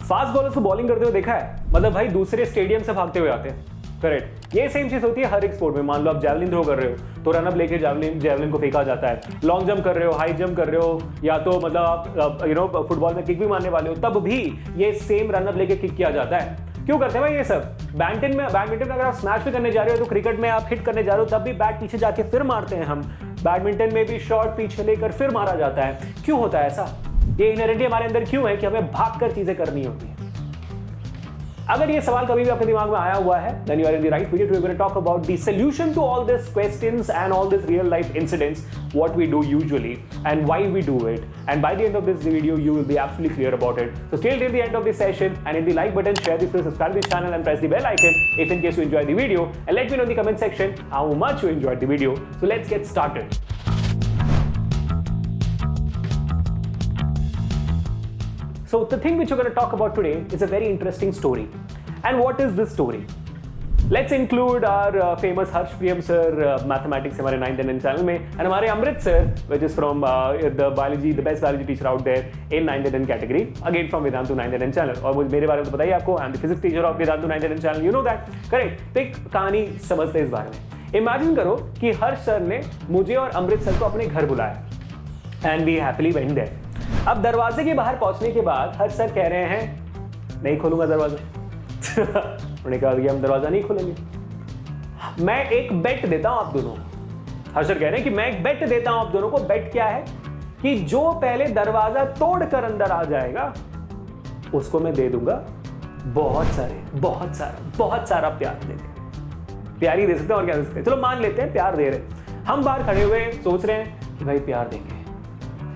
Fast bowlers को bowling करते हुए देखा है, मतलब भाई दूसरे स्टेडियम से भागते हुए आते हैं। करेक्ट, ये सेम चीज होती है हर एक स्पोर्ट में। मान लो आप जैवलिन थ्रो कर रहे हो तो रनअप लेके जैवलिन को फेंका जाता है। लॉन्ग जंप कर रहे हो, हाई जंप कर रहे हो, या तो मतलब आप फुटबॉल में किक भी मारने वाले हो, तब भी ये सेम रनअप लेके किक किया जाता है। क्यों करते हैं भाई ये सब? बैडमिंटन में अगर आप स्मैश भी करने जा रहे हो तो क्रिकेट में आप हिट करने जा रहे हो तब भी बैट पीछे जाके फिर मारते हैं हम। बैडमिंटन में भी शॉट पीछे लेकर फिर मारा जाता है। क्यों होता है ऐसा? ये इनहेरेंटली हमारे अंदर क्यों है कि हमें भागकर चीजें करनी होती है। अगर ये सवाल कभी भी आपके दिमाग में आया हुआ है, then you are in the right video to we're going to talk about the solution to all these questions and all these real life incidents, what we do usually and why we do it. And by the end of this video, you will be absolutely clear about it. So stay till the end of this session and hit the like button, share this, subscribe to this channel and press the bell icon if in case you enjoyed the video. And let me know in the comment section how much you enjoyed the video. So let's get started. So the thing which we're going to talk about today is a very interesting story. And what is this story? Let's include our famous Harsh Priyam sir, mathematics हमारे 9th and 10th channel में, and हमारे Amrit sir, which is from the best biology teacher out there in 9th and 10th category, again from Vedantu 9th and 10th channel. और मुझे मेरे बारे में तो पता ही आपको, I'm the physics teacher of Vedantu 9th and 10th channel, you know that, correct? तो एक कहानी समझते हैं इस बारे में। Imagine करो कि हर्ष सर ने मुझे और अमृत सर को अपने घर बुलाया, and we happily went there. अब दरवाजे के बाहर पहुंचने के बाद हर्ष सर कह रहे हैं नहीं खोलूंगा दरवाजा। उन्होंने कहा कि हम दरवाजा नहीं खोलेंगे। मैं एक बेट देता हूं आप दोनों। हर्ष सर कह रहे हैं कि मैं एक बेट देता हूं आप दोनों को। बेट क्या है कि जो पहले दरवाजा तोड़कर अंदर आ जाएगा उसको मैं दे दूंगा बहुत सारा प्यार दे देंगे। प्यार ही दे सकते हैं और क्या दे सकते हैं। चलो मान लेते हैं प्यार दे रहे। हम बाहर खड़े हुए सोच रहे हैं कि भाई प्यार देंगे,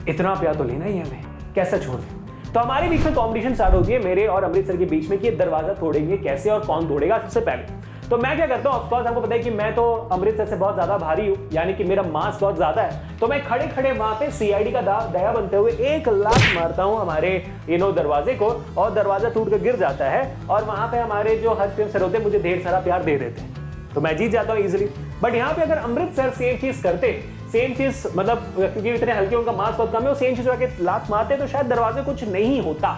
इतना प्यार तो लेना ही है हमें, कैसे छोड़ दें। तो हमारे बीच में कॉम्पिटिशन स्टार्ट होती है मेरे और अमृत सर के बीच में कि ये दरवाजा तोड़ेंगे कैसे और कौन तोड़ेगा सबसे पहले। तो मैं क्या करता हूँ, ऑफकोर्स आपको पता है कि मैं तो अमृत सर से बहुत ज्यादा भारी हूँ, यानी कि मेरा मास बहुत ज्यादा है। तो मैं खड़े खड़े वहां पे सीआईडी का दया बनते हुए एक लात मारता हूँ हमारे दरवाजे को, और दरवाजा टूट कर गिर जाता है। और वहां पे हमारे जो हर्ष प्रेम सर होते हैं मुझे ढेर सारा प्यार दे देते हैं, तो मैं जीत जाता हूँ इजिली। बट यहाँ पे अगर अमृत सर सेम चीज करते, सेम चीज मतलब क्योंकि इतने हल्के उनका मास बहुत कम है, वो सेम चीज आके लात मारते तो शायद दरवाजे कुछ नहीं होता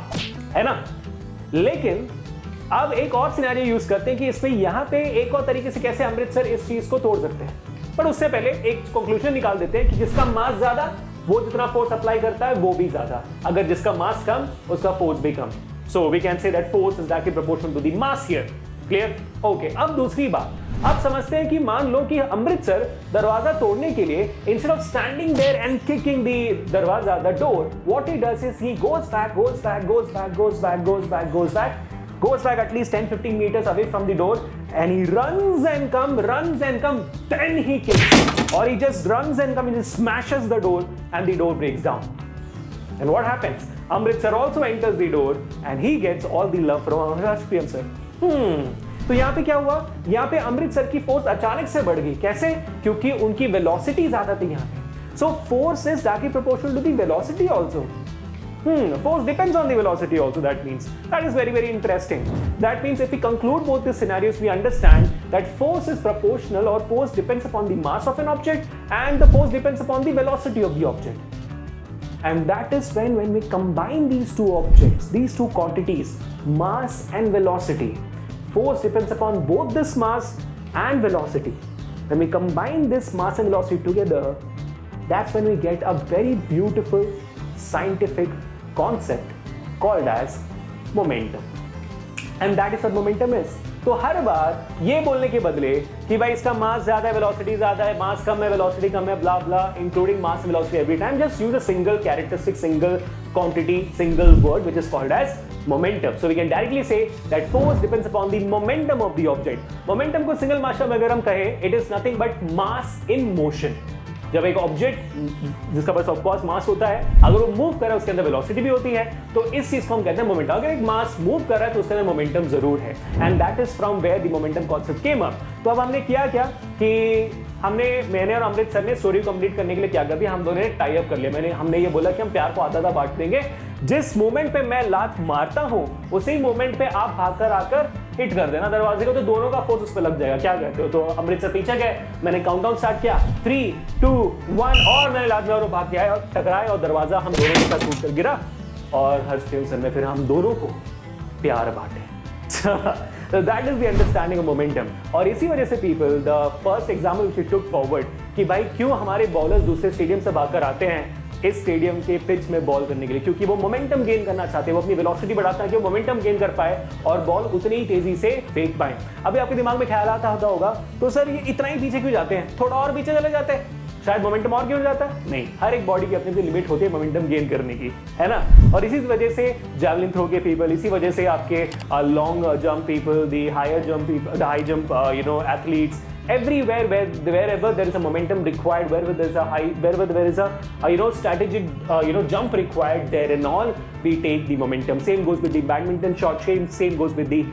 है ना। लेकिन अब एक और सिनेरियो यूज करते हैं कि इसमें यहाँ पे एक और तरीके से कैसे अमृत सर इस चीज को तोड़ सकते हैं। पर उससे पहले एक कंक्लूजन निकाल देते हैं कि जिसका मास ज्यादा वो जितना फोर्स अप्लाई करता है वो भी ज्यादा, अगर जिसका मास कम उसका फोर्स भी कम। So we can say that force is directly proportional to the mass here. Clear? Okay, अब दूसरी बात, आप समझते हैं कि मान लो कि अमृत सर दरवाजा तोड़ने के लिए instead of standing there and kicking the दरवाजा the door, what he does is he goes back at least 10-15 meters away from the door and he runs and come, then he kicks, or he just runs and come and just smashes the door and the door breaks down. And what happens? Amrit sir also enters the door and he gets all the love from Harsh Priyam sir. तो यहाँ पे क्या हुआ? यहाँ पे अमृत sir की force अचानक से बढ़ गई। कैसे? क्योंकि उनकी वेलोसिटी ज्यादा थी यहाँ पे। So force is directly proportional to the velocity also. Force depends on the velocity also. That means that is very interesting. That means if we conclude both these scenarios, we understand that force is proportional, or force depends upon the mass of an object, and the force depends upon the velocity of the object. And that is when we combine these two objects, these two quantities, mass and velocity. Force depends upon both this mass and velocity. When we combine this mass and velocity together, that's when we get a very beautiful scientific concept called as momentum. And that is what momentum is. तो हर बार ये बोलने के बदले कि भाई इसका मास ज्यादा है, वेलोसिटी ज्यादा है, मास कम है, वेलोसिटी कम है, blah blah, including mass and velocity every time, just use a single characteristic, single quantity, single word which is called as momentum. So we can directly say that force depends upon the momentum of the object. Momentum को single भाषा में अगर हम कहें, it is nothing but mass in motion. जब एक object जिसका पास of course मास होता है, अगर वो मूव कर रहा है उसके अंदर वेलोसिटी भी होती है, तो इस चीज को हम कहते हैं मोमेंटम। अगर एक मास मूव कर रहा है तो उसके अंदर मोमेंटम जरूर है, and that is from where the momentum concept came up. तो अब हमने किया क्या कि मैंने और अमृत सर ने स्टोरी कंप्लीट करने के लिए क्या कर दिया, हम दोनों ने टाई अप कर लिया। हमने ये बोला कि हम प्यार को आधा बांट देंगे। जिस मोमेंट पे मैं लात मारता हूं उसी मोमेंट पे आप भागकर आकर हिट कर देना दरवाजे को, तो दोनों का फोर्स उस पे लग जाएगा। क्या कहते हो? तो अमृत सर पीछे गए, मैंने काउंटडाउन स्टार्ट किया 3, 2, 1 और मैंने लात में और भाग के आए और टकराए और दरवाजा हम दोनों के साथ टूट कर गिरा। और हर्ष प्रेम सर ने फिर हम दोनों को प्यार बांटे। So that is the understanding of momentum. और इसी वजह से people, the first example which we took forward कि भाई क्यों हमारे बॉलर्स दूसरे स्टेडियम से भागकर आते हैं इस स्टेडियम के पिच में बॉल करने के लिए, क्योंकि वो मोमेंटम गेन करना चाहते हैं, वो अपनी वेलोसिटी बढ़ाते हैं कि वो मोमेंटम गेन कर पाए और बॉल उतनी ही तेजी से फेंक पाए। अभी आपके दिमाग में ख्याल आता होगा तो सर ये इतना ही पीछे क्यों जाते हैं, थोड़ा और पीछे चले जाते हैं, शायद मोमेंटम और क्यों जाता है? नहीं, हर एक बॉडी की अपनी अपनी लिमिट होती है मोमेंटम गेन करने की, है ना। और इसी वजह से जैवलिन थ्रो के पीपल, इसी वजह से आपके long jump people, the higher jump people, the high jump athletes, everywhere wherever there is a momentum required, wherever there is a high, wherever there is a strategic jump required there and all, we take the momentum. Same goes with the badminton shot, same goes with the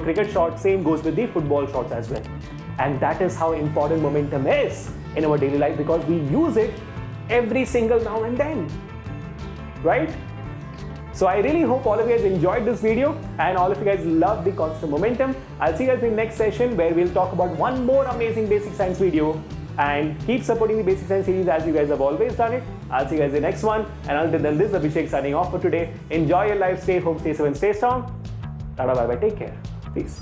cricket shot, same goes with the football shots as well. And that is how important momentum is in our daily life, because we use it every single now and then, right? So I really hope all of you guys enjoyed this video and all of you guys love the concept of momentum. I'll see you guys in the next session where we'll talk about one more amazing basic science video, and keep supporting the basic science series as you guys have always done it. I'll see you guys in the next one, and until then, this is Abhishek signing off for today. Enjoy your life, stay home, stay safe and stay strong. Tada, bye bye, take care, peace.